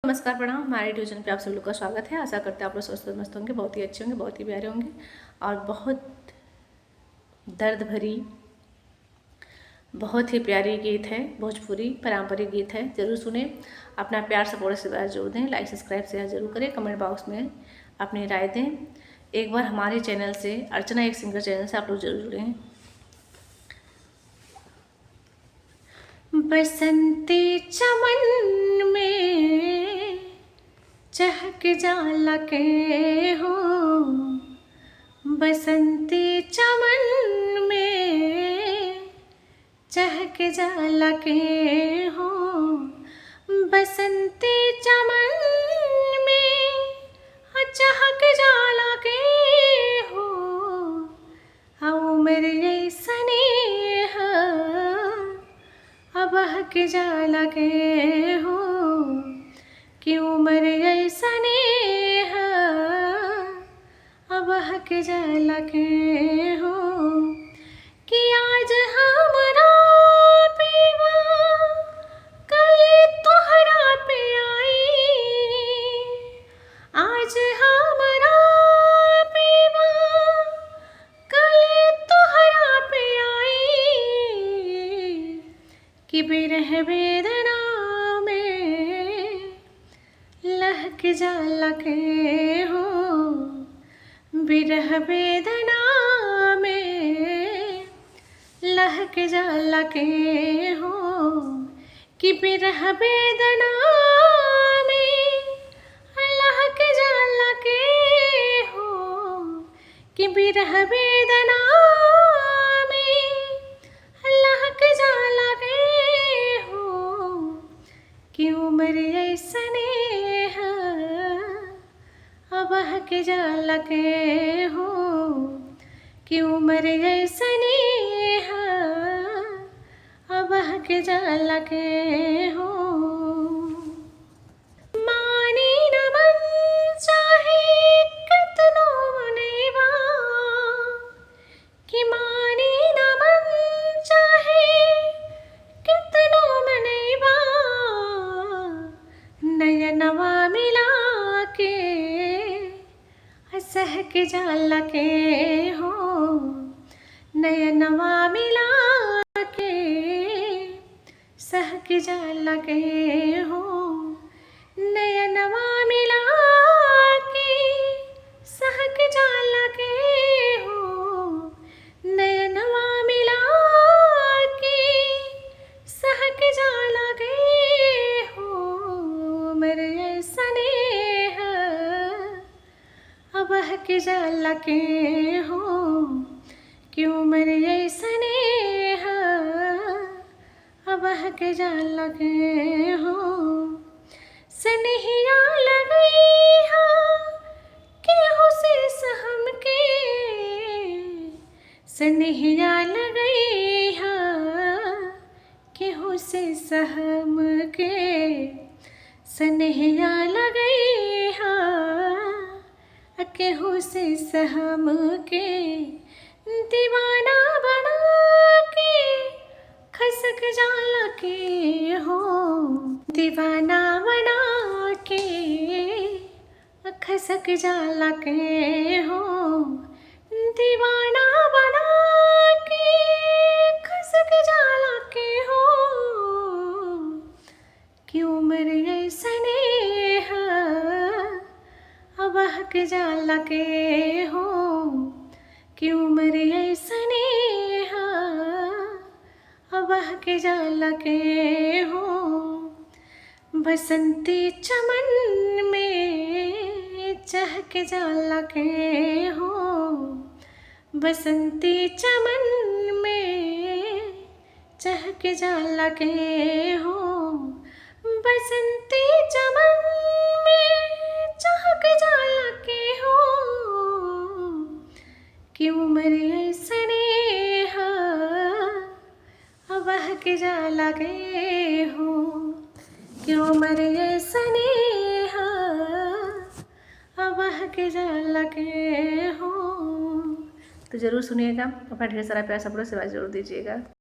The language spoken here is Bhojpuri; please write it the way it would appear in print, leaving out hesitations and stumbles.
नमस्कार प्रणाम। हमारे ट्यूशन पे आप सब लोग का स्वागत है। आशा करते हैं आप लोग स्वस्थ मस्त होंगे, बहुत ही अच्छे होंगे, बहुत ही प्यारे होंगे और बहुत दर्द भरी, बहुत ही प्यारी गीत है, भोजपुरी पारंपरिक गीत है। ज़रूर सुने, अपना प्यार सपोर्ट से जरूर दें, लाइक सब्सक्राइब शेयर जरूर करें, कमेंट बॉक्स में अपनी राय दें। एक बार हमारे चैनल से, अर्चना एक सिंगर चैनल से आप लोग जरूर जुड़ें। बसंती चमन में चहक जाला के हो, बसंती चमन में चहक जाला के हो, बसंती चमन में चहक जाला के हो, उम्र ऐसने बहक जाला के हो, कि उम्र ऐसने बहक जाला के हो, कि आज हमरा पेवा कल तोहरा पे आई, आज हमरा पेवा कल तोहरा पे आई, कि बिरह वेदना में लहक जाला के हो, बिरह वेदना में लहक जाला के हो, कि बिरह वेदना में लहक जाला के हो, कि बिरह वेदना में लहक जाला के हो, कि उम्र ऐसने बहक जाला के हो, कि उम्र ऐसने बहक जाला के हो। मानी न मन चाहे कितनो मनैबा, कि मानी न मन चाहे कितनो मनैबा, नयनवा मिला के सहक जाला के हो, नयनवा मिला के सहक जाला के हो, नयनवा मिला के सहक जाला के हो, नयनवा मिला के सहक जाला के हो, मेरे ऐसने बहक जाला के हो, कि उम्र ऐसने बहक जाला के हो। सनहिया लगई हा केहू से सहम के, सनहिया लगई हा केहू से सहम के, सनहिया लगई हा केहू से सहम के, दीवाना बना के खसक जाला के हो, दीवाना बना के खसक जाला के हो, दीवाना बना के खसक जाला के हो, कि उम्र ऐसने बहक जाला के हो, कि उम्र ऐसने बहक जाला के हो, बसंती चमन में चहक जाला के हो, बसंती चमन में चहक जाला के हो, बसंती चमन में चहक जाला के हो, कि उम्र ऐसने बहक जाला के हो, कि उम्र ऐसने बहक जाला के हो। तो ज़रूर सुनिएगा, अपना ढेर सारा प्यार सपोर्ट से जरूर दीजिएगा।